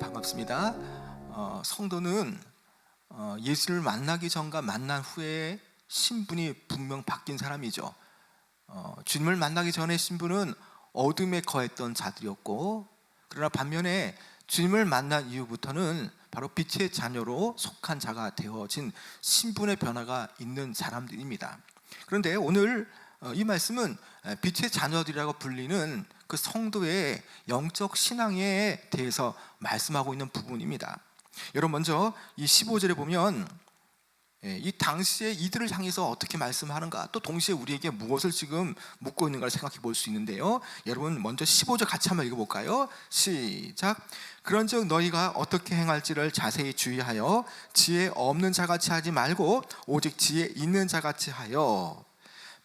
반갑습니다. 성도는 예수를 만나기 전과 만난 후에 신분이 분명 바뀐 사람이죠. 주님을 만나기 전에 신분은 어둠에 거했던 자들이었고, 그러나 반면에 주님을 만난 이후부터는 바로 빛의 자녀로 속한 자가 되어진 신분의 변화가 있는 사람들입니다. 그런데 오늘 이 말씀은 빛의 자녀들이라고 불리는 그 성도의 영적 신앙에 대해서 말씀하고 있는 부분입니다. 여러분, 먼저 이 15절에 보면 이 당시에 이들을 향해서 어떻게 말씀하는가, 또 동시에 우리에게 무엇을 지금 묻고 있는가를 생각해 볼 수 있는데요. 여러분, 먼저 15절 같이 한번 읽어볼까요? 시작. 그런즉 너희가 어떻게 행할지를 자세히 주의하여 지혜 없는 자같이 하지 말고 오직 지혜 있는 자같이 하여.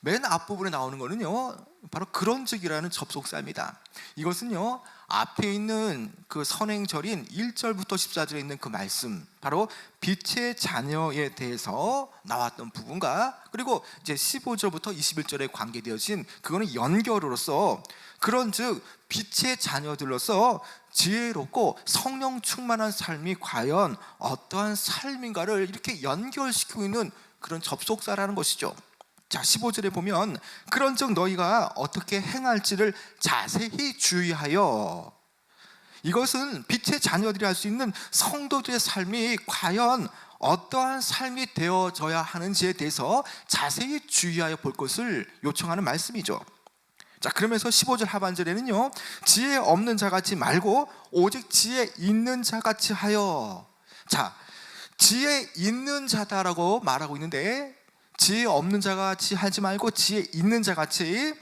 맨 앞부분에 나오는 거는요, 바로 그런즉이라는 접속사입니다. 이것은요, 앞에 있는 그 선행절인 1절부터 14절에 있는 그 말씀, 바로 빛의 자녀에 대해서 나왔던 부분과, 그리고 이제 15절부터 21절에 관계되어진 그거는 연결으로서, 그런즉 빛의 자녀들로서 지혜롭고 성령 충만한 삶이 과연 어떠한 삶인가를 이렇게 연결시키고 있는 그런 접속사라는 것이죠. 자, 15절에 보면 그런즉 너희가 어떻게 행할지를 자세히 주의하여. 이것은 빛의 자녀들이 할 수 있는 성도들의 삶이 과연 어떠한 삶이 되어져야 하는지에 대해서 자세히 주의하여 볼 것을 요청하는 말씀이죠. 자, 그러면서 15절 하반절에는요, 지혜 없는 자같이 말고 오직 지혜 있는 자같이 하여. 자, 지혜 있는 자다라고 말하고 있는데, 지혜 없는 자같이 하지 말고 지혜 있는 자같이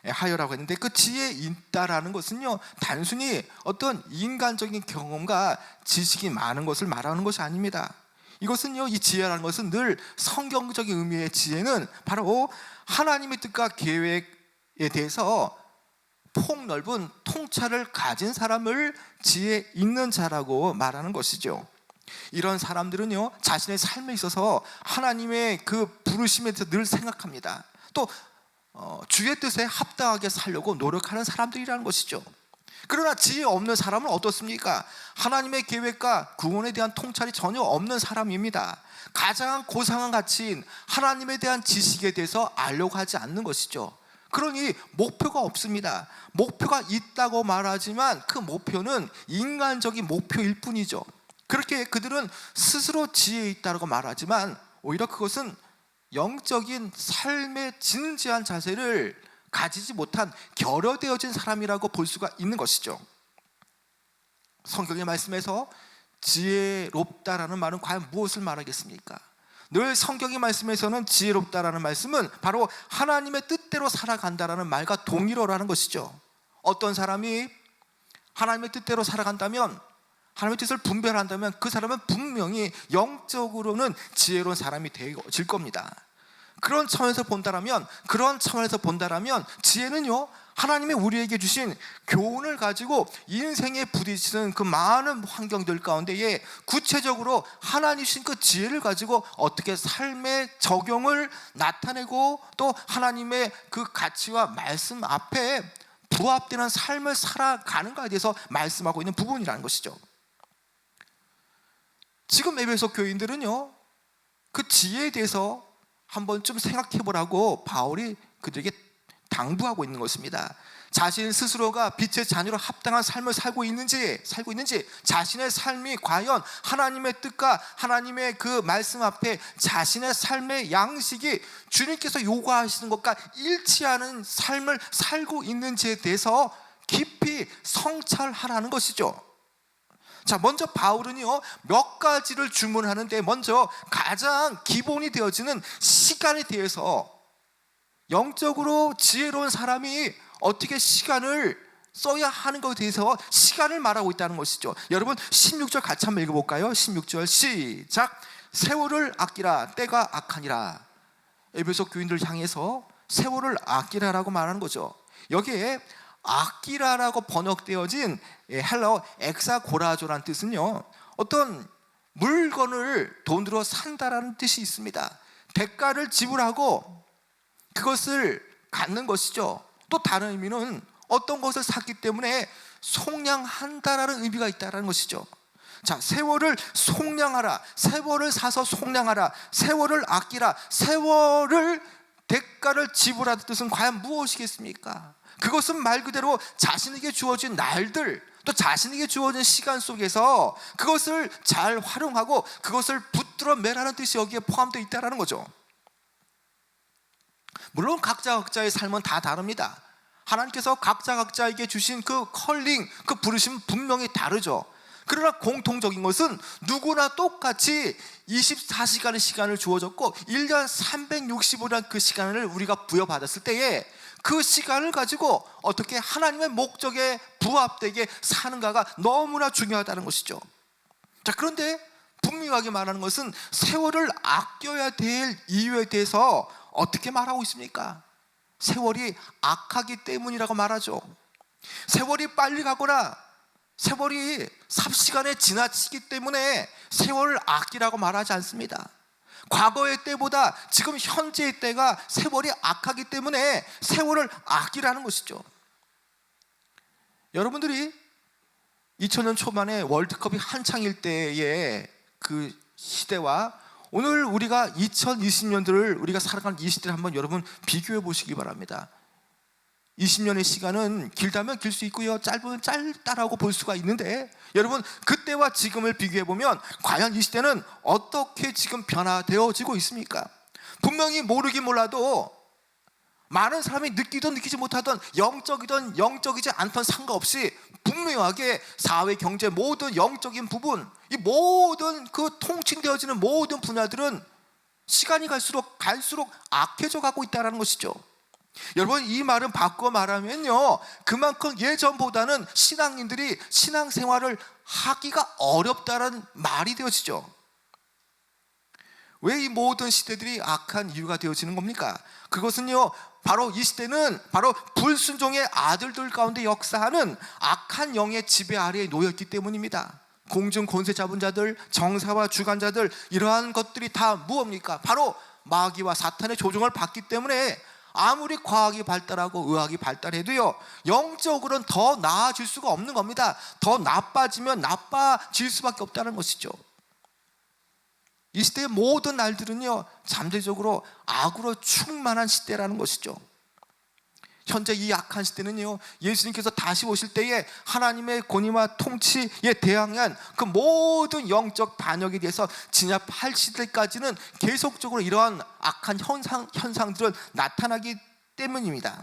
하여라고 했는데, 그 지혜 있다라는 것은요, 단순히 어떤 인간적인 경험과 지식이 많은 것을 말하는 것이 아닙니다. 이것은요, 이 지혜라는 것은 늘 성경적인 의미의 지혜는 바로 하나님의 뜻과 계획에 대해서 폭넓은 통찰을 가진 사람을 지혜 있는 자라고 말하는 것이죠. 이런 사람들은요, 자신의 삶에 있어서 하나님의 그 부르심에 대해서 늘 생각합니다. 또 주의 뜻에 합당하게 살려고 노력하는 사람들이라는 것이죠. 그러나 지혜 없는 사람은 어떻습니까? 하나님의 계획과 구원에 대한 통찰이 전혀 없는 사람입니다. 가장 고상한 가치인 하나님에 대한 지식에 대해서 알려고 하지 않는 것이죠. 그러니 목표가 없습니다. 목표가 있다고 말하지만 그 목표는 인간적인 목표일 뿐이죠. 그렇게 그들은 스스로 지혜 있다고 말하지만 오히려 그것은 영적인 삶의 진지한 자세를 가지지 못한 결여되어진 사람이라고 볼 수가 있는 것이죠. 성경의 말씀에서 지혜롭다라는 말은 과연 무엇을 말하겠습니까? 늘 성경의 말씀에서는 지혜롭다라는 말씀은 바로 하나님의 뜻대로 살아간다라는 말과 동일어라는 것이죠. 어떤 사람이 하나님의 뜻대로 살아간다면, 하나님의 뜻을 분별한다면 그 사람은 분명히 영적으로는 지혜로운 사람이 되어질 겁니다. 그런 차원에서 본다라면 지혜는요, 하나님이 우리에게 주신 교훈을 가지고 인생에 부딪히는 그 많은 환경들 가운데에 구체적으로 하나님 주신 그 지혜를 가지고 어떻게 삶의 적용을 나타내고 또 하나님의 그 가치와 말씀 앞에 부합되는 삶을 살아가는가에 대해서 말씀하고 있는 부분이라는 것이죠. 지금 에베소 교인들은요, 그 지혜에 대해서 한번 좀 생각해 보라고 바울이 그들에게 당부하고 있는 것입니다. 자신 스스로가 빛의 자녀로 합당한 삶을 살고 있는지, 자신의 삶이 과연 하나님의 뜻과 하나님의 그 말씀 앞에 자신의 삶의 양식이 주님께서 요구하시는 것과 일치하는 삶을 살고 있는지에 대해서 깊이 성찰하라는 것이죠. 자, 먼저 바울은요, 몇 가지를 주문하는데, 먼저 가장 기본이 되어지는 시간에 대해서, 영적으로 지혜로운 사람이 어떻게 시간을 써야 하는 것에 대해서 시간을 말하고 있다는 것이죠. 여러분, 16절 같이 한번 읽어볼까요? 16절 시작. 세월을 아끼라, 때가 악하니라. 에베소 교인들 향해서 세월을 아끼라라고 말하는 거죠. 여기에 아끼라라고 번역되어진 헬라어 엑사고라조라는 뜻은요, 어떤 물건을 돈으로 산다라는 뜻이 있습니다. 대가를 지불하고 그것을 갖는 것이죠. 또 다른 의미는 어떤 것을 샀기 때문에 속량한다라는 의미가 있다는 것이죠. 자, 세월을 속량하라, 세월을 사서 속량하라, 세월을 아끼라, 세월을 대가를 지불하는 뜻은 과연 무엇이겠습니까? 그것은 말 그대로 자신에게 주어진 날들, 또 자신에게 주어진 시간 속에서 그것을 잘 활용하고 그것을 붙들어 매라는 뜻이 여기에 포함되어 있다는 거죠. 물론 각자의 삶은 다 다릅니다. 하나님께서 각자에게 주신 그 컬링, 그 부르심은 분명히 다르죠. 그러나 공통적인 것은 누구나 똑같이 24시간의 시간을 주어졌고 1년 365년 그 시간을 우리가 부여받았을 때에 그 시간을 가지고 어떻게 하나님의 목적에 부합되게 사는가가 너무나 중요하다는 것이죠. 자, 그런데 분명하게 말하는 것은 세월을 아껴야 될 이유에 대해서 어떻게 말하고 있습니까? 세월이 악하기 때문이라고 말하죠. 세월이 빨리 가거나 세월이 삽시간에 지나치기 때문에 세월을 아끼라고 말하지 않습니다. 과거의 때보다 지금 현재의 때가 세월이 악하기 때문에 세월을 아끼라는 것이죠. 여러분들이 2000년 초반에 월드컵이 한창일 때의 그 시대와 오늘 우리가 2020년들을 우리가 살아가는 이 시대를 한번 여러분 비교해 보시기 바랍니다. 20년의 시간은 길다면 길 수 있고요, 짧으면 짧다라고 볼 수가 있는데, 여러분 그때와 지금을 비교해 보면 과연 이 시대는 어떻게 지금 변화되어지고 있습니까? 분명히 모르긴 몰라도 많은 사람이 느끼든 느끼지 못하던 영적이든 영적이지 않던 상관없이 분명하게 사회, 경제 모든 영적인 부분, 이 모든 그 통칭되어지는 모든 분야들은 시간이 갈수록 악해져 가고 있다는 것이죠. 여러분, 이 말은 바꿔 말하면요, 그만큼 예전보다는 신앙인들이 신앙생활을 하기가 어렵다는 말이 되어지죠. 왜 이 모든 시대들이 악한 이유가 되어지는 겁니까? 그것은요, 바로 이 시대는 바로 불순종의 아들들 가운데 역사하는 악한 영의 지배 아래에 놓였기 때문입니다. 공중 권세 잡은 자들, 정사와 주관자들, 이러한 것들이 다 무엇입니까? 바로 마귀와 사탄의 조종을 받기 때문에 아무리 과학이 발달하고 의학이 발달해도요, 영적으로는 더 나아질 수가 없는 겁니다. 더 나빠지면 나빠질 수밖에 없다는 것이죠. 이 시대의 모든 날들은요, 잠재적으로 악으로 충만한 시대라는 것이죠. 현재 이 악한 시대는요, 예수님께서 다시 오실 때에 하나님의 권위와 통치에 대항한 그 모든 영적 반역에 대해서 진압할 시대까지는 계속적으로 이러한 악한 현상들은 나타나기 때문입니다.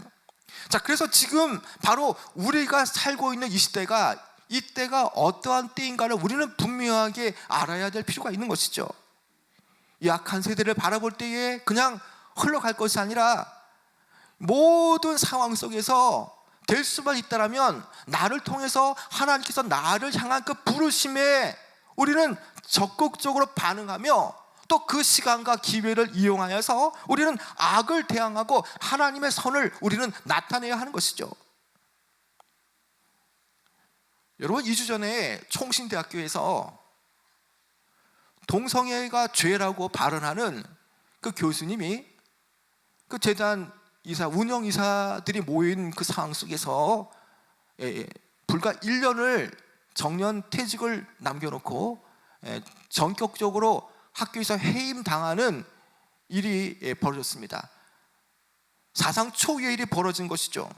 자, 그래서 지금 바로 우리가 살고 있는 이 시대가, 이때가 어떠한 때인가를 우리는 분명하게 알아야 될 필요가 있는 것이죠. 이 악한 세대를 바라볼 때에 그냥 흘러갈 것이 아니라 모든 상황 속에서 될 수만 있다면 나를 통해서 하나님께서 나를 향한 그 부르심에 우리는 적극적으로 반응하며 또 그 시간과 기회를 이용하여서 우리는 악을 대항하고 하나님의 선을 우리는 나타내야 하는 것이죠. 여러분, 2주 전에 총신대학교에서 동성애가 죄라고 발언하는 그 교수님이 그 재단 이사, 운영이사들이 모인 그 상황 속에서 불과 1년을 정년 퇴직을 남겨놓고 전격적으로 학교에서 해임당하는 일이 벌어졌습니다. 사상 초유의 일이 벌어진 것이죠.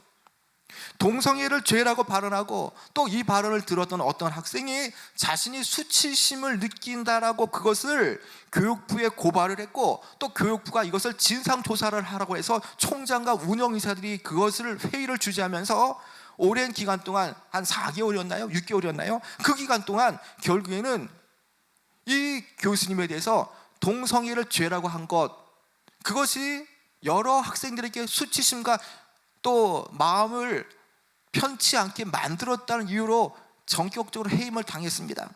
동성애를 죄라고 발언하고 또 이 발언을 들었던 어떤 학생이 자신이 수치심을 느낀다라고 그것을 교육부에 고발을 했고, 또 교육부가 이것을 진상조사를 하라고 해서 총장과 운영이사들이 그것을 회의를 주재하면서 오랜 기간 동안 한 4개월이었나요? 6개월이었나요? 그 기간 동안 결국에는 이 교수님에 대해서 동성애를 죄라고 한 것, 그것이 여러 학생들에게 수치심과 또 마음을 편치 않게 만들었다는 이유로 전격적으로 해임을 당했습니다.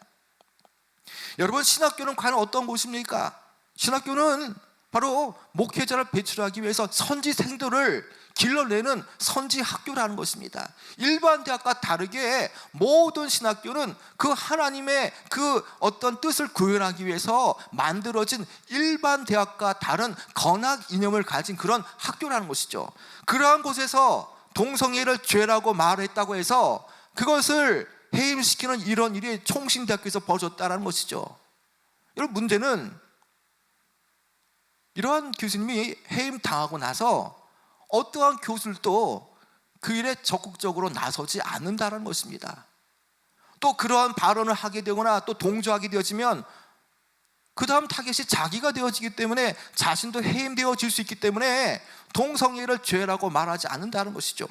여러분, 신학교는 과연 어떤 곳입니까? 신학교는 바로 목회자를 배출하기 위해서 선지생들을 길러내는 선지학교라는 것입니다. 일반 대학과 다르게 모든 신학교는 그 하나님의 그 어떤 뜻을 구현하기 위해서 만들어진 일반 대학과 다른 건학 이념을 가진 그런 학교라는 것이죠. 그러한 곳에서 동성애를 죄라고 말했다고 해서 그것을 해임시키는 이런 일이 총신대학교에서 벌어졌다는 것이죠. 여러분, 문제는 이러한 교수님이 해임당하고 나서 어떠한 교수들도 그 일에 적극적으로 나서지 않는다는 것입니다. 또 그러한 발언을 하게 되거나 또 동조하게 되어지면 그 다음 타겟이 자기가 되어지기 때문에 자신도 해임되어질 수 있기 때문에 동성애를 죄라고 말하지 않는다는 것이죠.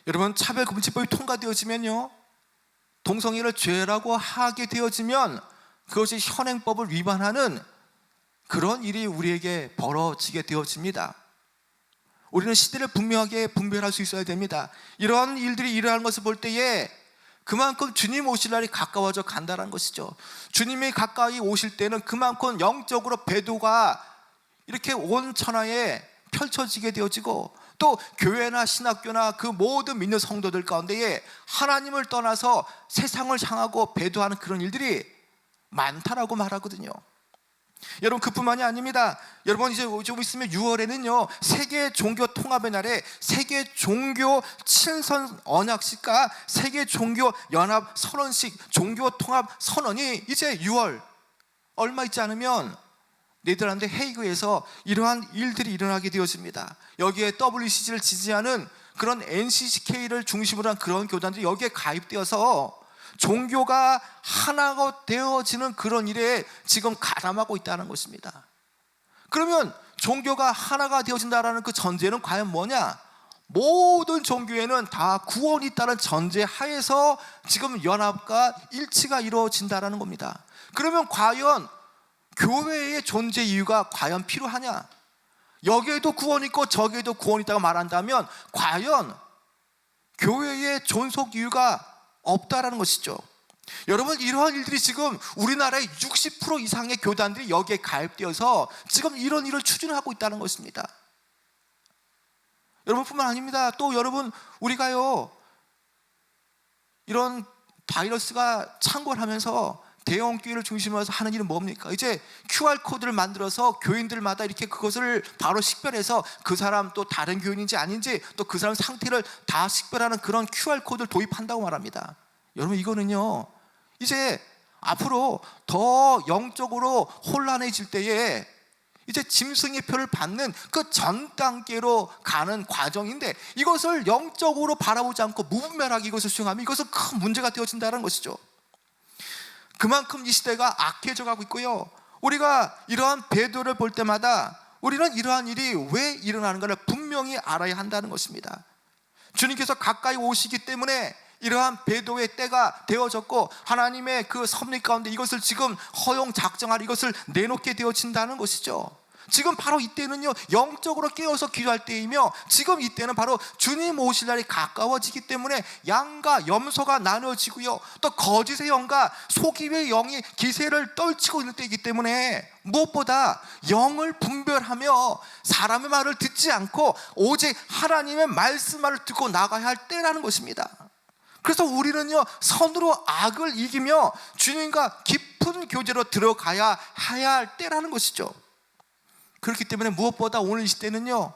여러분, 차별금지법이 통과되어지면요, 동성애를 죄라고 하게 되어지면 그것이 현행법을 위반하는 그런 일이 우리에게 벌어지게 되어집니다. 우리는 시대를 분명하게 분별할 수 있어야 됩니다. 이러한 일들이 일어나는 것을 볼 때에 그만큼 주님 오실 날이 가까워져 간다는 것이죠. 주님이 가까이 오실 때는 그만큼 영적으로 배도가 이렇게 온 천하에 펼쳐지게 되어지고, 또 교회나 신학교나 그 모든 믿는 성도들 가운데에 하나님을 떠나서 세상을 향하고 배도하는 그런 일들이 많다라고 말하거든요. 여러분, 그뿐만이 아닙니다. 여러분, 이제 좀 있으면 6월에는요 세계 종교 통합의 날에 세계 종교 친선 언약식과 세계 종교 연합 선언식 종교 통합 선언이 이제 6월 얼마 있지 않으면 네덜란드 헤이그에서 이러한 일들이 일어나게 되어집니다. 여기에 WCG를 지지하는 그런 NCCK를 중심으로 한 그런 교단들이 여기에 가입되어서 종교가 하나가 되어지는 그런 일에 지금 가담하고 있다는 것입니다. 그러면 종교가 하나가 되어진다는 그 전제는 과연 뭐냐? 모든 종교에는 다 구원이 있다는 전제 하에서 지금 연합과 일치가 이루어진다는 겁니다. 그러면 과연 교회의 존재 이유가 과연 필요하냐? 여기에도 구원이 있고 저기에도 구원이 있다고 말한다면 과연 교회의 존속 이유가 없다라는 것이죠. 여러분, 이러한 일들이 지금 우리나라의 60% 이상의 교단들이 여기에 가입되어서 지금 이런 일을 추진하고 있다는 것입니다. 여러분뿐만 아닙니다. 또 여러분, 우리가요 이런 바이러스가 창궐하면서 대형 교회를 중심으로 해서 하는 일은 뭡니까? 이제 QR코드를 만들어서 교인들마다 이렇게 그것을 바로 식별해서 그 사람 또 다른 교인인지 아닌지 또 그 사람 상태를 다 식별하는 그런 QR코드를 도입한다고 말합니다. 여러분, 이거는요 이제 앞으로 더 영적으로 혼란해질 때에 이제 짐승의 표를 받는 그 전 단계로 가는 과정인데, 이것을 영적으로 바라보지 않고 무분별하게 이것을 수용하면 이것은 큰 문제가 되어진다는 것이죠. 그만큼 이 시대가 악해져 가고 있고요, 우리가 이러한 배도를 볼 때마다 우리는 이러한 일이 왜 일어나는가를 분명히 알아야 한다는 것입니다. 주님께서 가까이 오시기 때문에 이러한 배도의 때가 되어졌고, 하나님의 그 섭리 가운데 이것을 지금 허용 작정할 이것을 내놓게 되어진다는 것이죠. 지금 바로 이때는요 영적으로 깨어서 기도할 때이며, 지금 이때는 바로 주님 오실 날이 가까워지기 때문에 양과 염소가 나누어지고요, 또 거짓의 영과 속임의 영이 기세를 떨치고 있는 때이기 때문에 무엇보다 영을 분별하며 사람의 말을 듣지 않고 오직 하나님의 말씀만을 듣고 나가야 할 때라는 것입니다. 그래서 우리는요 선으로 악을 이기며 주님과 깊은 교제로 들어가야 해야 할 때라는 것이죠. 그렇기 때문에 무엇보다 오늘 이 시대는요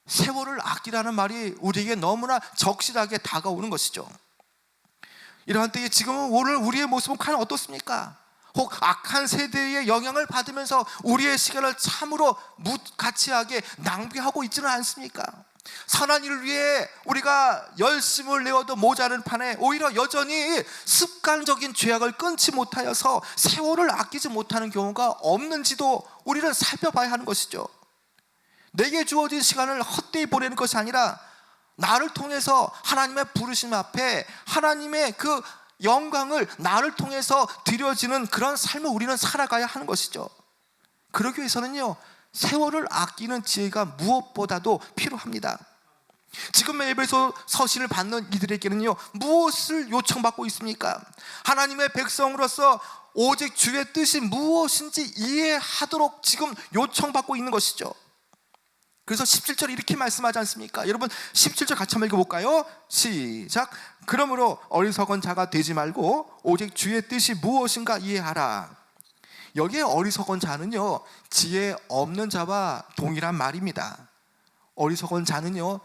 세월을 아끼라는 말이 우리에게 너무나 적실하게 다가오는 것이죠. 이러한 때에 지금은 오늘 우리의 모습은 과연 어떻습니까? 혹 악한 세대의 영향을 받으면서 우리의 시간을 참으로 무가치하게 낭비하고 있지는 않습니까? 선한 일을 위해 우리가 열심을 내어도 모자른 판에 오히려 여전히 습관적인 죄악을 끊지 못하여서 세월을 아끼지 못하는 경우가 없는지도 우리는 살펴봐야 하는 것이죠. 내게 주어진 시간을 헛되이 보내는 것이 아니라 나를 통해서 하나님의 부르심 앞에 하나님의 그 영광을 나를 통해서 드려지는 그런 삶을 우리는 살아가야 하는 것이죠. 그러기 위해서는요 세월을 아끼는 지혜가 무엇보다도 필요합니다. 지금 에베소 서신을 받는 이들에게는요 무엇을 요청받고 있습니까? 하나님의 백성으로서 오직 주의 뜻이 무엇인지 이해하도록 지금 요청받고 있는 것이죠. 그래서 17절에 이렇게 말씀하지 않습니까? 여러분 17절 같이 한번 읽어볼까요? 시작. 그러므로 어리석은 자가 되지 말고 오직 주의 뜻이 무엇인가 이해하라. 여기에 어리석은 자는요 지혜 없는 자와 동일한 말입니다. 어리석은 자는요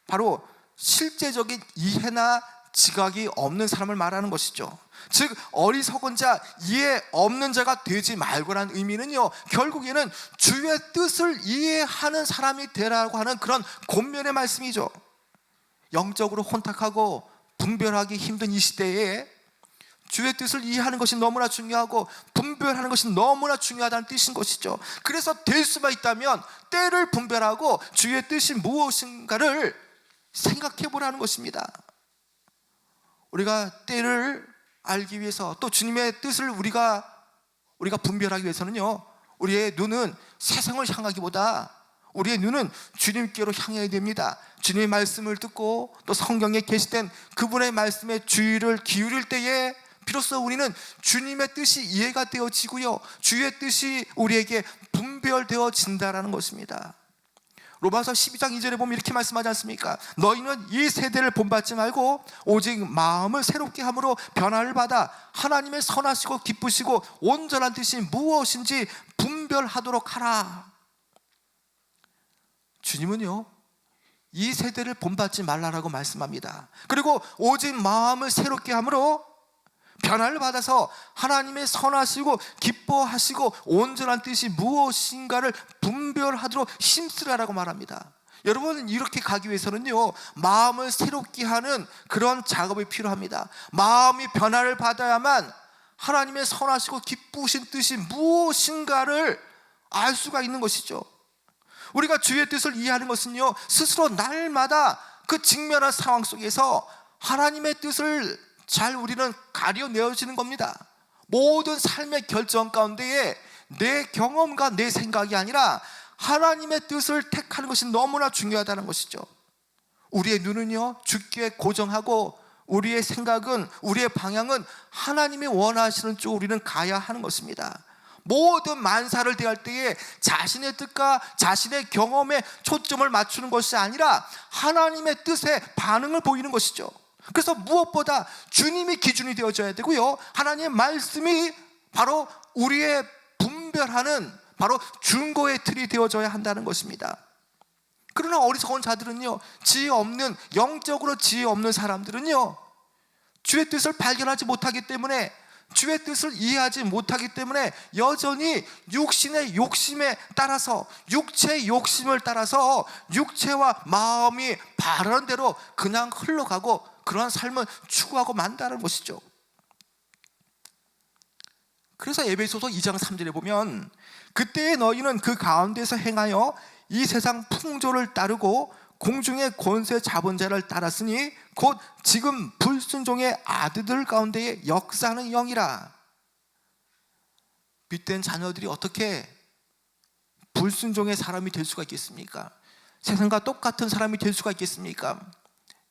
바로 실제적인 이해나 지각이 없는 사람을 말하는 것이죠. 즉 어리석은 자, 이해 없는 자가 되지 말고라는 의미는요, 결국에는 주의 뜻을 이해하는 사람이 되라고 하는 그런 권면의 말씀이죠. 영적으로 혼탁하고 분별하기 힘든 이 시대에 주의 뜻을 이해하는 것이 너무나 중요하고 분별하는 것이 너무나 중요하다는 뜻인 것이죠. 그래서 될 수만 있다면 때를 분별하고 주의 뜻이 무엇인가를 생각해 보라는 것입니다. 우리가 때를 알기 위해서, 또 주님의 뜻을 우리가 분별하기 위해서는요, 우리의 눈은 세상을 향하기보다 우리의 눈은 주님께로 향해야 됩니다. 주님의 말씀을 듣고 또 성경에 게시된 그분의 말씀에 주의를 기울일 때에 비로소 우리는 주님의 뜻이 이해가 되어지고요, 주의 뜻이 우리에게 분별되어진다라는 것입니다. 로마서 12장 2절에 보면 이렇게 말씀하지 않습니까? 너희는 이 세대를 본받지 말고 오직 마음을 새롭게 함으로 변화를 받아 하나님의 선하시고 기쁘시고 온전한 뜻이 무엇인지 분별하도록 하라. 주님은요, 이 세대를 본받지 말라라고 말씀합니다. 그리고 오직 마음을 새롭게 함으로 변화를 받아서 하나님의 선하시고 기뻐하시고 온전한 뜻이 무엇인가를 분별하도록 힘쓰라라고 말합니다. 여러분, 이렇게 가기 위해서는요, 마음을 새롭게 하는 그런 작업이 필요합니다. 마음이 변화를 받아야만 하나님의 선하시고 기쁘신 뜻이 무엇인가를 알 수가 있는 것이죠. 우리가 주의 뜻을 이해하는 것은요, 스스로 날마다 그 직면한 상황 속에서 하나님의 뜻을 잘 우리는 가려내어지는 겁니다. 모든 삶의 결정 가운데에 내 경험과 내 생각이 아니라 하나님의 뜻을 택하는 것이 너무나 중요하다는 것이죠. 우리의 눈은요, 주께 고정하고 우리의 생각은, 우리의 방향은 하나님이 원하시는 쪽으로 우리는 가야 하는 것입니다. 모든 만사를 대할 때에 자신의 뜻과 자신의 경험에 초점을 맞추는 것이 아니라 하나님의 뜻에 반응을 보이는 것이죠. 그래서 무엇보다 주님이 기준이 되어져야 되고요, 하나님의 말씀이 바로 우리의 분별하는 바로 중고의 틀이 되어져야 한다는 것입니다. 그러나 어리석은 자들은요, 지혜 없는, 영적으로 지혜 없는 사람들은요, 주의 뜻을 발견하지 못하기 때문에, 주의 뜻을 이해하지 못하기 때문에 여전히 육신의 욕심에 따라서, 육체의 욕심을 따라서 육체와 마음이 바라는 대로 그냥 흘러가고 그런 삶을 추구하고 만다는 것이죠. 그래서 에베소서 2장 3절에 보면 그때에 너희는 그 가운데서 행하여 이 세상 풍조를 따르고 공중의 권세 잡은 자를 따랐으니 곧 지금 불순종의 아들들 가운데에 역사하는 영이라. 빛된 자녀들이 어떻게 불순종의 사람이 될 수가 있겠습니까? 세상과 똑같은 사람이 될 수가 있겠습니까?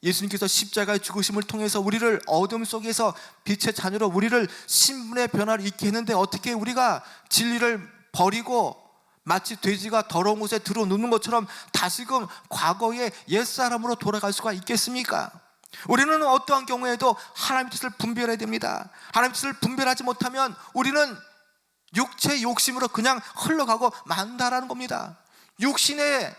예수님께서 십자가의 죽으심을 통해서 우리를 어둠 속에서 빛의 자녀로 우리를 신분의 변화를 있게 했는데, 어떻게 우리가 진리를 버리고 마치 돼지가 더러운 곳에 들어눕는 것처럼 다시금 과거의 옛사람으로 돌아갈 수가 있겠습니까? 우리는 어떠한 경우에도 하나님의 뜻을 분별해야 됩니다. 하나님의 뜻을 분별하지 못하면 우리는 육체의 욕심으로 그냥 흘러가고 만다라는 겁니다. 육신에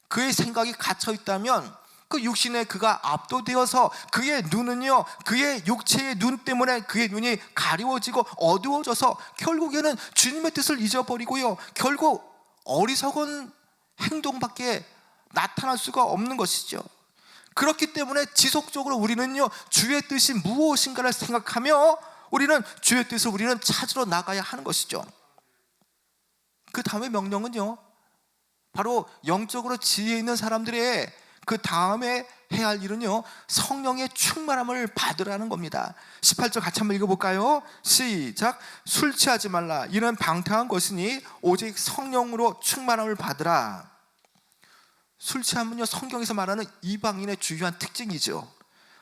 그의 생각이 갇혀 있다면 그 육신에 그가 압도되어서 그의 눈은요, 그의 육체의 눈 때문에 그의 눈이 가리워지고 어두워져서 결국에는 주님의 뜻을 잊어버리고요, 결국 어리석은 행동밖에 나타날 수가 없는 것이죠. 그렇기 때문에 지속적으로 우리는요, 주의 뜻이 무엇인가를 생각하며 우리는 주의 뜻을 우리는 찾으러 나가야 하는 것이죠. 그 다음에 명령은요, 바로 영적으로 지혜 있는 사람들의 그 다음에 해야 할 일은요, 성령의 충만함을 받으라는 겁니다. 18절 같이 한번 읽어볼까요? 시작. 술 취하지 말라. 이는 방탕한 것이니 오직 성령으로 충만함을 받으라. 술 취함은요, 성경에서 말하는 이방인의 주요한 특징이죠.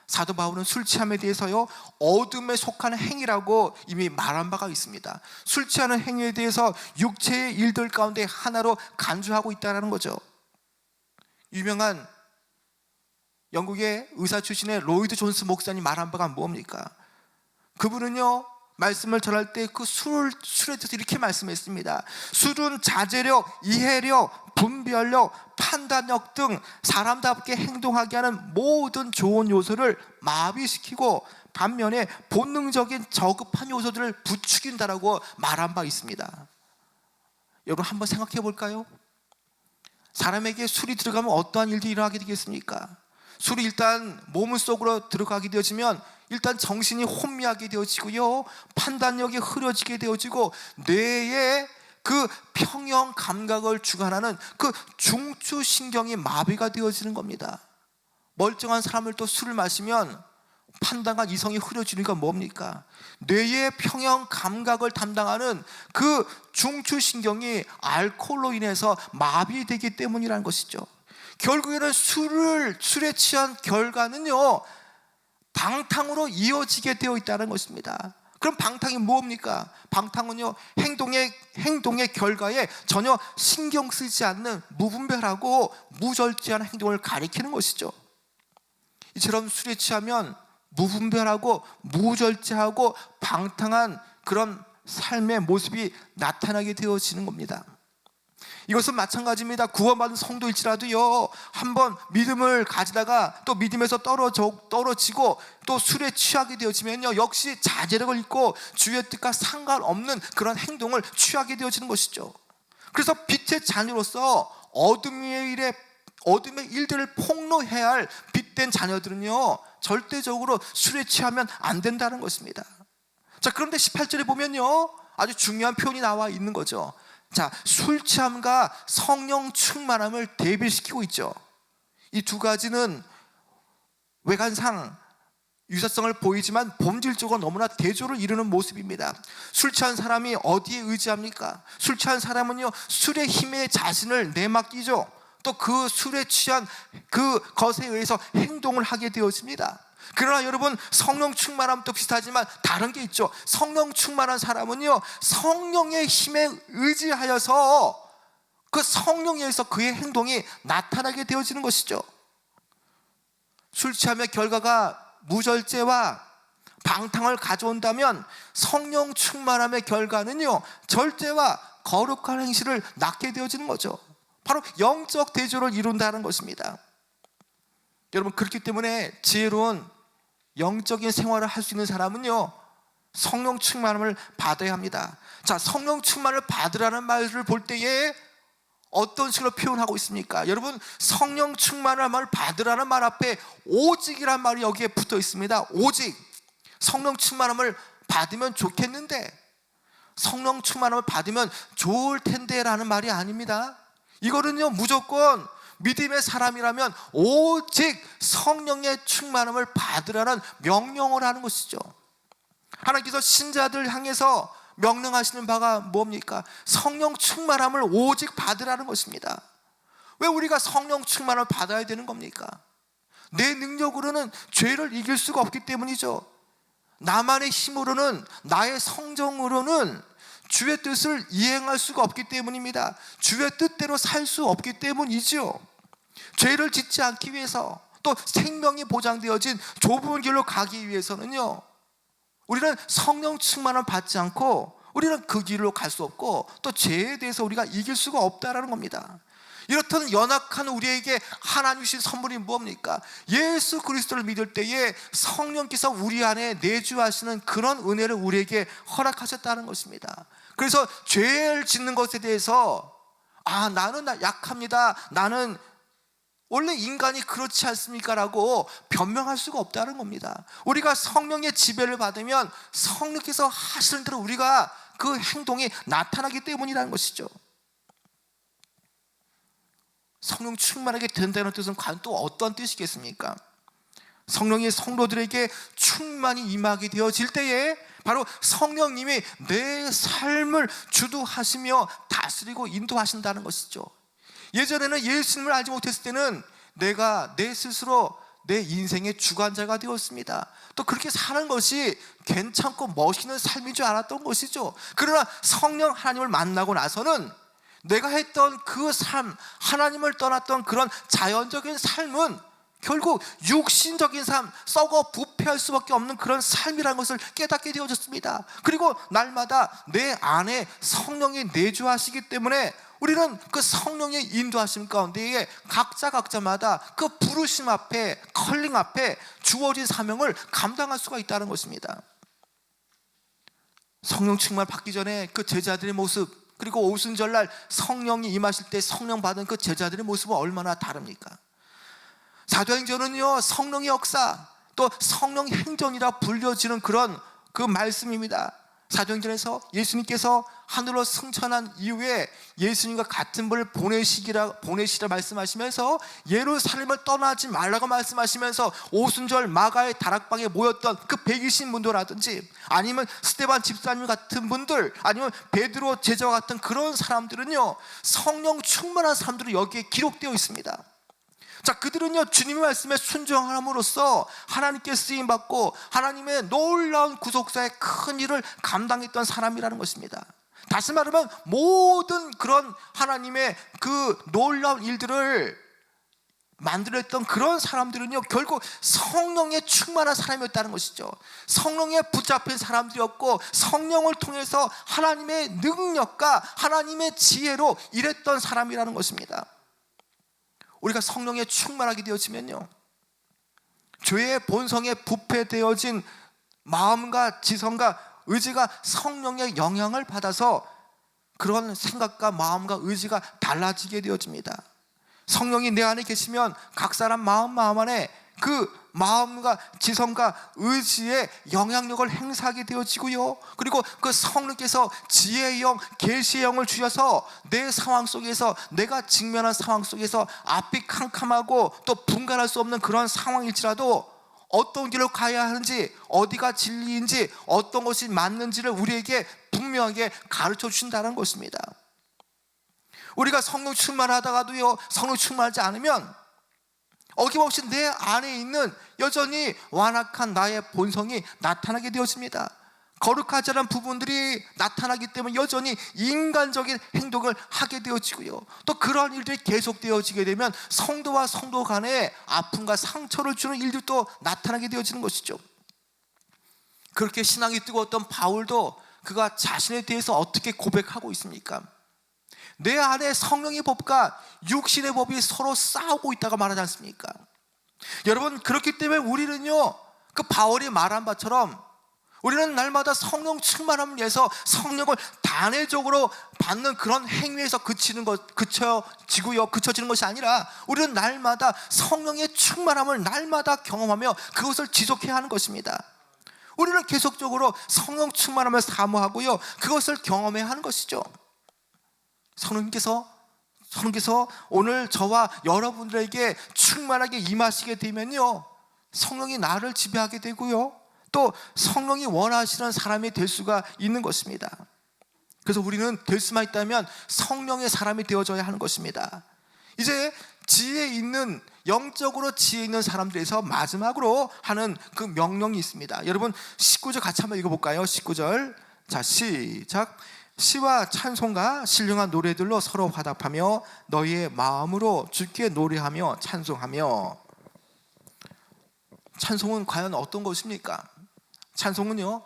사도 바울은 술 취함에 대해서요, 어둠에 속한 행위라고 이미 말한 바가 있습니다. 술 취하는 행위에 대해서 육체의 일들 가운데 하나로 간주하고 있다는 거죠. 유명한 영국의 의사 출신의 로이드 존스 목사님 말한 바가 뭡니까? 그분은요, 말씀을 전할 때 그 술에 대해서 이렇게 말씀했습니다. 술은 자제력, 이해력, 분별력, 판단력 등 사람답게 행동하게 하는 모든 좋은 요소를 마비시키고 반면에 본능적인 저급한 요소들을 부추긴다라고 말한 바 있습니다. 여러분 한번 생각해 볼까요? 사람에게 술이 들어가면 어떠한 일들이 일어나게 되겠습니까? 술이 일단 몸 속으로 들어가게 되어지면 일단 정신이 혼미하게 되어지고요, 판단력이 흐려지게 되어지고 뇌에 그 평형 감각을 주관하는 그 중추신경이 마비가 되어지는 겁니다. 멀쩡한 사람을 또 술을 마시면 판단과 이성이 흐려지니까 뭡니까? 뇌의 평형 감각을 담당하는 그 중추신경이 알코올로 인해서 마비되기 때문이라는 것이죠. 결국에는 술에 취한 결과는요, 방탕으로 이어지게 되어 있다는 것입니다. 그럼 방탕이 뭡니까? 방탕은요, 행동의 결과에 전혀 신경 쓰지 않는 무분별하고 무절제한 행동을 가리키는 것이죠. 이처럼 술에 취하면 무분별하고 무절제하고 방탕한 그런 삶의 모습이 나타나게 되어지는 겁니다. 이것은 마찬가지입니다. 구원받은 성도일지라도요, 한번 믿음을 가지다가 또 믿음에서 떨어지고 또 술에 취하게 되어지면요, 역시 자제력을 잃고 주의 뜻과 상관없는 그런 행동을 취하게 되어지는 것이죠. 그래서 빛의 자녀로서 어둠의 일들을 폭로해야 할 빛된 자녀들은요, 절대적으로 술에 취하면 안 된다는 것입니다. 자, 그런데 18절에 보면요, 아주 중요한 표현이 나와 있는 거죠. 자, 술 취함과 성령 충만함을 대비시키고 있죠. 이 두 가지는 외관상 유사성을 보이지만 본질적으로 너무나 대조를 이루는 모습입니다. 술 취한 사람이 어디에 의지합니까? 술 취한 사람은요, 술의 힘에 자신을 내맡기죠. 또 그 술에 취한 그 것에 의해서 행동을 하게 되어집니다. 그러나 여러분, 성령 충만함도 비슷하지만 다른 게 있죠. 성령 충만한 사람은요, 성령의 힘에 의지하여서 그 성령에 의해서 그의 행동이 나타나게 되어지는 것이죠. 술 취함의 결과가 무절제와 방탕을 가져온다면 성령 충만함의 결과는요, 절제와 거룩한 행실을 낳게 되어지는 거죠. 바로 영적 대조를 이룬다는 것입니다. 여러분, 그렇기 때문에 지혜로운 영적인 생활을 할 수 있는 사람은요, 성령 충만함을 받아야 합니다. 자, 성령 충만을 받으라는 말을 볼 때에 어떤 식으로 표현하고 있습니까? 여러분, 성령 충만함을 받으라는 말 앞에 오직이란 말이 여기에 붙어 있습니다. 오직. 성령 충만함을 받으면 좋겠는데, 성령 충만함을 받으면 좋을 텐데 라는 말이 아닙니다. 이거는요, 무조건 믿음의 사람이라면 오직 성령의 충만함을 받으라는 명령을 하는 것이죠. 하나님께서 신자들 향해서 명령하시는 바가 뭡니까? 성령 충만함을 오직 받으라는 것입니다. 왜 우리가 성령 충만함을 받아야 되는 겁니까? 내 능력으로는 죄를 이길 수가 없기 때문이죠. 나만의 힘으로는, 나의 성정으로는 주의 뜻을 이행할 수가 없기 때문입니다. 주의 뜻대로 살 수 없기 때문이죠. 죄를 짓지 않기 위해서, 또 생명이 보장되어진 좁은 길로 가기 위해서는요, 우리는 성령 충만을 받지 않고 우리는 그 길로 갈 수 없고 또 죄에 대해서 우리가 이길 수가 없다라는 겁니다. 이렇던 연약한 우리에게 하나님 주신 선물이 뭡니까? 예수 그리스도를 믿을 때에 성령께서 우리 안에 내주하시는 그런 은혜를 우리에게 허락하셨다는 것입니다. 그래서 죄를 짓는 것에 대해서 나는 약합니다, 나는 원래 인간이 그렇지 않습니까? 라고 변명할 수가 없다는 겁니다. 우리가 성령의 지배를 받으면 성령께서 하시는 대로 우리가 그 행동이 나타나기 때문이라는 것이죠. 성령 충만하게 된다는 뜻은 과연 또 어떤 뜻이겠습니까? 성령이 성도들에게 충만히 임하게 되어질 때에 바로 성령님이 내 삶을 주도하시며 다스리고 인도하신다는 것이죠. 예전에는 예수님을 알지 못했을 때는 내가 내 스스로 내 인생의 주관자가 되었습니다. 또 그렇게 사는 것이 괜찮고 멋있는 삶인 줄 알았던 것이죠. 그러나 성령 하나님을 만나고 나서는 내가 했던 그 삶, 하나님을 떠났던 그런 자연적인 삶은 결국 육신적인 삶, 썩어 부패할 수밖에 없는 그런 삶이라는 것을 깨닫게 되어졌습니다. 그리고 날마다 내 안에 성령이 내주하시기 때문에 우리는 그 성령의 인도하심 가운데에 각자마다 그 부르심 앞에, 컬링 앞에 주어진 사명을 감당할 수가 있다는 것입니다. 성령 충만 받기 전에 그 제자들의 모습, 그리고 오순절날 성령이 임하실 때 성령 받은 그 제자들의 모습은 얼마나 다릅니까? 사도행전은요, 성령의 역사, 또 성령 행전이라 불려지는 그런 그 말씀입니다. 사도행전에서 예수님께서 하늘로 승천한 이후에 예수님과 같은 분을 보내시라 말씀하시면서 예루살렘을 떠나지 말라고 말씀하시면서 오순절 마가의 다락방에 모였던 그 120문도라든지 아니면 스데반 집사님 같은 분들, 아니면 베드로 제자와 같은 그런 사람들은요, 성령 충만한 사람들은 여기에 기록되어 있습니다. 자, 그들은요, 주님의 말씀에 순종함으로써 하나님께 쓰임받고 하나님의 놀라운 구속사의 큰 일을 감당했던 사람이라는 것입니다. 다시 말하면 모든 그런 하나님의 그 놀라운 일들을 만들었던 그런 사람들은요, 결국 성령에 충만한 사람이었다는 것이죠. 성령에 붙잡힌 사람들이었고 성령을 통해서 하나님의 능력과 하나님의 지혜로 일했던 사람이라는 것입니다. 우리가 성령에 충만하게 되어지면요, 죄의 본성에 부패되어진 마음과 지성과 의지가 성령의 영향을 받아서 그런 생각과 마음과 의지가 달라지게 되어집니다. 성령이 내 안에 계시면 각 사람 마음 안에 그 마음과 지성과 의지의 영향력을 행사하게 되어지고요, 그리고 그 성령께서 지혜의 영, 계시의 영을 주셔서 내 상황 속에서, 내가 직면한 상황 속에서 앞이 캄캄하고 또 분간할 수 없는 그런 상황일지라도 어떤 길로 가야 하는지, 어디가 진리인지, 어떤 것이 맞는지를 우리에게 분명하게 가르쳐 주신다는 것입니다. 우리가 성령 충만하다가도요, 성령 충만하지 않으면 어김없이 내 안에 있는 여전히 완악한 나의 본성이 나타나게 되어집니다. 거룩하지 않은 부분들이 나타나기 때문에 여전히 인간적인 행동을 하게 되어지고요, 또 그런 일들이 계속되어지게 되면 성도와 성도 간에 아픔과 상처를 주는 일들도 나타나게 되어지는 것이죠. 그렇게 신앙이 뜨거웠던 바울도 그가 자신에 대해서 어떻게 고백하고 있습니까? 내 안에 성령의 법과 육신의 법이 서로 싸우고 있다고 말하지 않습니까? 여러분, 그렇기 때문에 우리는요, 그 바울이 말한 바처럼 우리는 날마다 성령 충만함을 위해서 성령을 단회적으로 받는 그런 행위에서 그쳐지는 것이 아니라 우리는 날마다 성령의 충만함을 날마다 경험하며 그것을 지속해야 하는 것입니다. 우리는 계속적으로 성령 충만함을 사모하고요, 그것을 경험해야 하는 것이죠. 성령께서 오늘 저와 여러분들에게 충만하게 임하시게 되면요, 성령이 나를 지배하게 되고요, 또 성령이 원하시는 사람이 될 수가 있는 것입니다. 그래서 우리는 될 수만 있다면 성령의 사람이 되어져야 하는 것입니다. 이제 지혜 있는, 영적으로 지혜 있는 사람들에서 마지막으로 하는 그 명령이 있습니다. 여러분 19절 같이 한번 읽어볼까요? 19절, 자 시작. 시와 찬송과 신령한 노래들로 서로 화답하며 너희의 마음으로 주께 노래하며 찬송하며. 찬송은 과연 어떤 것입니까? 찬송은요,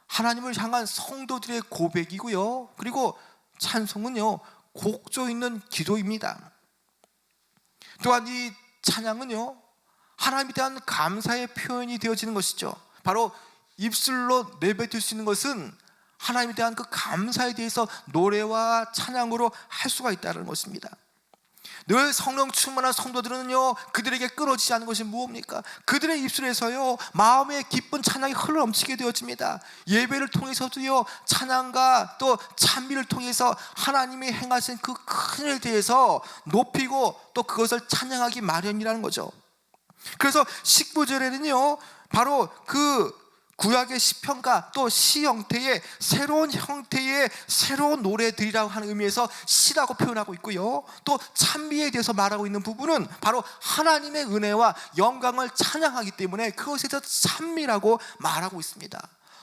하나님을 향한 성도들의 고백이고요, 그리고 찬송은요, 곡조 있는 기도입니다. 또한 이 찬양은요, 하나님에 대한 감사의 표현이 되어지는 것이죠. 바로 입술로 내뱉을 수 있는 것은 하나님에 대한 그 감사에 대해서 노래와 찬양으로 할 수가 있다는 것입니다. 늘 성령 충만한 성도들은요, 그들에게 끊어지지 않는 것이 무엇입니까? 그들의 입술에서요, 마음의 기쁜 찬양이 흘러넘치게 되어집니다. 예배를 통해서도요, 찬양과 또 찬미를 통해서 하나님이 행하신 그 큰 일에 대해서 높이고 또 그것을 찬양하기 마련이라는 거죠. 그래서 19절에는요, 바로 그 구약의 시편과 또 시 형태의 새로운 노래들이라고 하는 의미에서 시라고 표현하고 있고요, 또 찬미에 대해서 말하고 있는 부분은 바로 하나님의 은혜와 영광을 찬양하기 때문에 그것에 대해서 찬미라고 말하고 있습니다.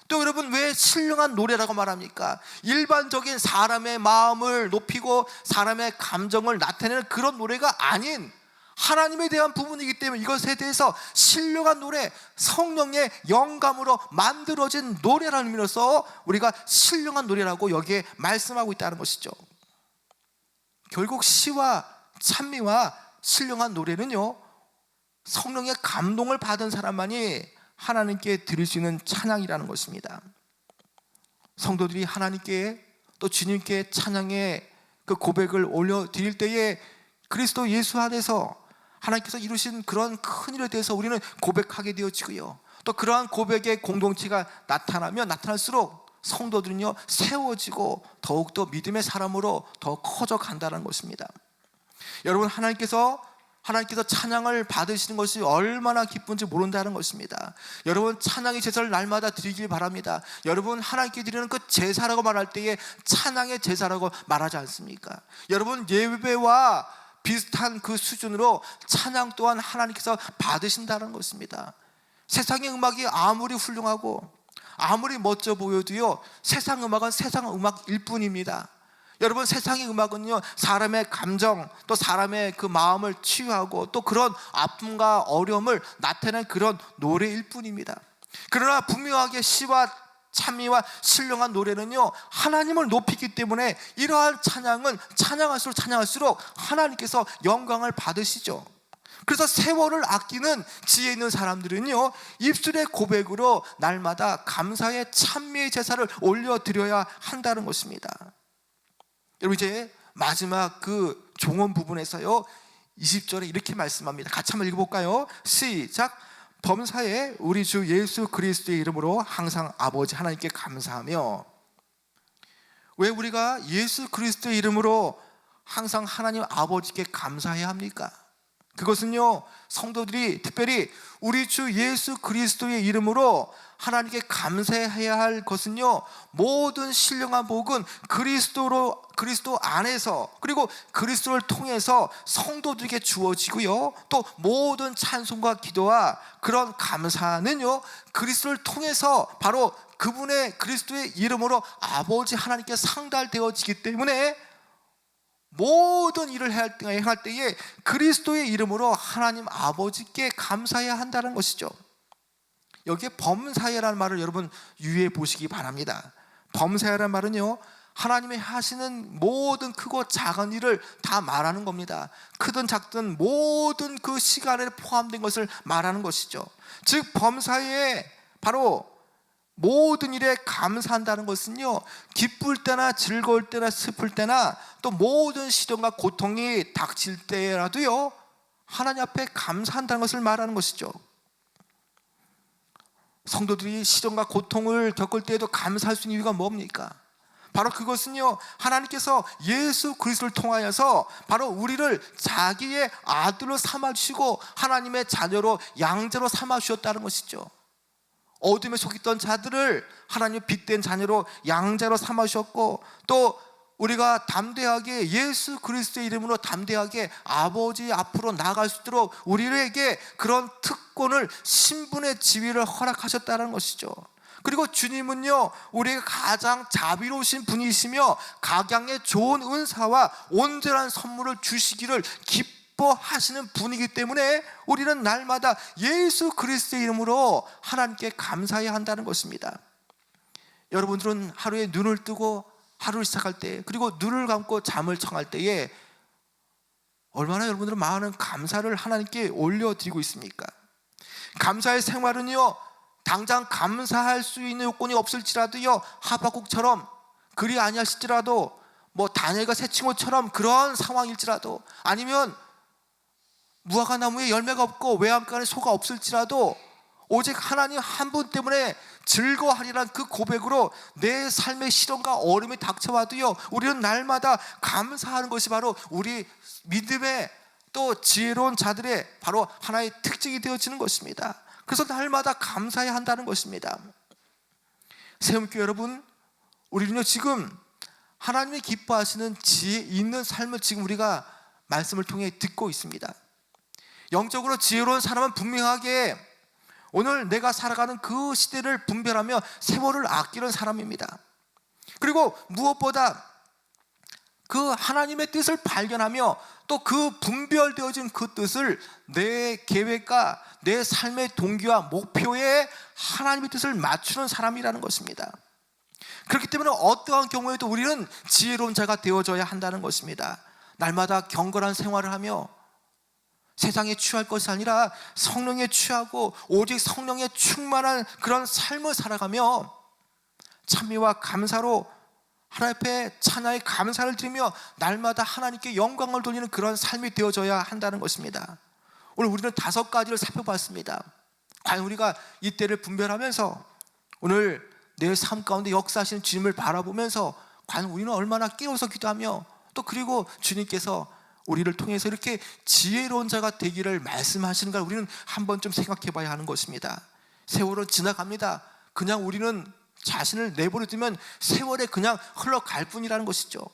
또 여러분, 왜 신령한 노래라고 말합니까? 일반적인 사람의 마음을 높이고 사람의 감정을 나타내는 그런 노래가 아닌 하나님에 대한 부분이기 때문에 이것에 대해서 신령한 노래, 성령의 영감으로 만들어진 노래라는 의미로서 우리가 신령한 노래라고 여기에 말씀하고 있다는 것이죠. 결국 시와 찬미와 신령한 노래는요, 성령의 감동을 받은 사람만이 하나님께 드릴 수 있는 찬양이라는 것입니다. 성도들이 하나님께 또 주님께 찬양의 그 고백을 올려드릴 때에 그리스도 예수 안에서 하나님께서 이루신 그런 큰 일에 대해서 우리는 고백하게 되어지고요, 또 그러한 고백의 공동체가 나타나면 나타날수록 성도들은요 세워지고 더욱더 믿음의 사람으로 더 커져 간다는 것입니다. 여러분, 하나님께서 찬양을 받으시는 것이 얼마나 기쁜지 모른다는 것입니다. 여러분, 찬양의 제사를 날마다 드리길 바랍니다. 여러분, 하나님께 드리는 그 제사라고 말할 때에 찬양의 제사라고 말하지 않습니까? 여러분, 예배와 비슷한 그 수준으로 찬양 또한 하나님께서 받으신다는 것입니다. 세상의 음악이 아무리 훌륭하고 아무리 멋져 보여도요, 세상 음악은 세상 음악일 뿐입니다. 여러분, 세상의 음악은요 사람의 감정 또 사람의 그 마음을 치유하고 또 그런 아픔과 어려움을 나타내는 그런 노래일 뿐입니다. 그러나 분명하게 시와 찬미와 신령한 노래는요 하나님을 높이기 때문에 이러한 찬양은 찬양할수록 하나님께서 영광을 받으시죠. 그래서 세월을 아끼는 지혜 있는 사람들은요 입술의 고백으로 날마다 감사의 찬미의 제사를 올려드려야 한다는 것입니다. 여러분, 이제 마지막 그 종언 부분에서요 20절에 이렇게 말씀합니다. 같이 한번 읽어볼까요? 시작. 범사에 우리 주 예수 그리스도의 이름으로 항상 아버지 하나님께 감사하며. 왜 우리가 예수 그리스도의 이름으로 항상 하나님 아버지께 감사해야 합니까? 그것은요 성도들이 특별히 우리 주 예수 그리스도의 이름으로 하나님께 감사해야 할 것은요, 모든 신령한 복은 그리스도 안에서 그리고 그리스도를 통해서 성도들에게 주어지고요, 또 모든 찬송과 기도와 그런 감사는요 그리스도를 통해서 바로 그분의 그리스도의 이름으로 아버지 하나님께 상달되어지기 때문에 모든 일을 행할 때에 그리스도의 이름으로 하나님 아버지께 감사해야 한다는 것이죠. 여기에 범사에라는 말을 여러분 유의해 보시기 바랍니다. 범사에라는 말은요 하나님이 하시는 모든 크고 작은 일을 다 말하는 겁니다. 크든 작든 모든 그 시간에 포함된 것을 말하는 것이죠. 즉 범사에 바로 모든 일에 감사한다는 것은요 기쁠 때나 즐거울 때나 슬플 때나 또 모든 시련과 고통이 닥칠 때라도요 하나님 앞에 감사한다는 것을 말하는 것이죠. 성도들이 시련과 고통을 겪을 때에도 감사할 수 있는 이유가 뭡니까? 바로 그것은요 하나님께서 예수 그리스도를 통하여서 바로 우리를 자기의 아들로 삼아주시고 하나님의 자녀로 양자로 삼아주셨다는 것이죠. 어둠에 속했던 자들을 하나님의 빛된 자녀로 양자로 삼아주셨고, 또 우리가 담대하게 예수 그리스도의 이름으로 담대하게 아버지 앞으로 나아갈 수 있도록 우리에게 그런 특권을, 신분의 지위를 허락하셨다는 것이죠. 그리고 주님은요 우리에게 가장 자비로우신 분이시며 각양의 좋은 은사와 온전한 선물을 주시기를 기뻐하시는 분이기 때문에 우리는 날마다 예수 그리스도의 이름으로 하나님께 감사해야 한다는 것입니다. 여러분들은 하루에 눈을 뜨고 하루를 시작할 때, 그리고 눈을 감고 잠을 청할 때에 얼마나 여러분들은 많은 감사를 하나님께 올려드리고 있습니까? 감사의 생활은요 당장 감사할 수 있는 요건이 없을지라도요 하박국처럼, 그리 아니하실지라도 다니엘과 새치모처럼 그런 상황일지라도, 아니면 무화과 나무에 열매가 없고 외양간에 소가 없을지라도 오직 하나님 한 분 때문에 즐거워하리라는 그 고백으로 내 삶의 시련과 어려움이 닥쳐와도요 우리는 날마다 감사하는 것이 바로 우리 믿음의 또 지혜로운 자들의 바로 하나의 특징이 되어지는 것입니다. 그래서 날마다 감사해야 한다는 것입니다. 세움교회 여러분, 우리는요 지금 하나님이 기뻐하시는 지혜 있는 삶을 지금 우리가 말씀을 통해 듣고 있습니다. 영적으로 지혜로운 사람은 분명하게 오늘 내가 살아가는 그 시대를 분별하며 세월을 아끼는 사람입니다. 그리고 무엇보다 그 하나님의 뜻을 발견하며 또 그 분별되어진 그 뜻을 내 계획과 내 삶의 동기와 목표에 하나님의 뜻을 맞추는 사람이라는 것입니다. 그렇기 때문에 어떠한 경우에도 우리는 지혜로운 자가 되어져야 한다는 것입니다. 날마다 경건한 생활을 하며 세상에 취할 것이 아니라 성령에 취하고 오직 성령에 충만한 그런 삶을 살아가며 찬미와 감사로 하나님 앞에 찬양의 감사를 드리며 날마다 하나님께 영광을 돌리는 그런 삶이 되어져야 한다는 것입니다. 오늘 우리는 5가지를 살펴봤습니다. 과연 우리가 이때를 분별하면서 오늘 내 삶 가운데 역사하시는 주님을 바라보면서 과연 우리는 얼마나 깨어서 기도하며 또 그리고 주님께서 우리를 통해서 이렇게 지혜로운 자가 되기를 말씀하시는가 우리는 한 번쯤 생각해 봐야 하는 것입니다. 세월은 지나갑니다. 그냥 우리는 자신을 내버려 두면 세월에 그냥 흘러갈 뿐이라는 것이죠.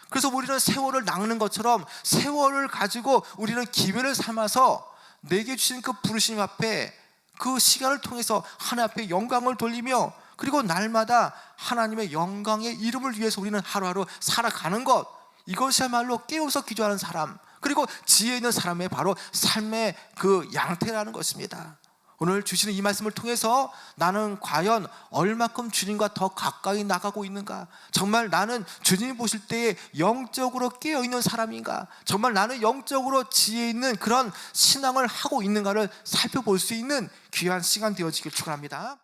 그래서 우리는 세월을 낚는 것처럼 세월을 가지고 우리는 기회를 삼아서 내게 주신 그 부르심 앞에 그 시간을 통해서 하나님 앞에 영광을 돌리며 그리고 날마다 하나님의 영광의 이름을 위해서 우리는 하루하루 살아가는 것, 이것이야말로 깨어서 기도하는 사람, 그리고 지혜 있는 사람의 바로 삶의 그 양태라는 것입니다. 오늘 주시는 이 말씀을 통해서 나는 과연 얼마큼 주님과 더 가까이 나가고 있는가? 정말 나는 주님이 보실 때에 영적으로 깨어있는 사람인가? 정말 나는 영적으로 지혜 있는 그런 신앙을 하고 있는가를 살펴볼 수 있는 귀한 시간 되어지길 축원합니다.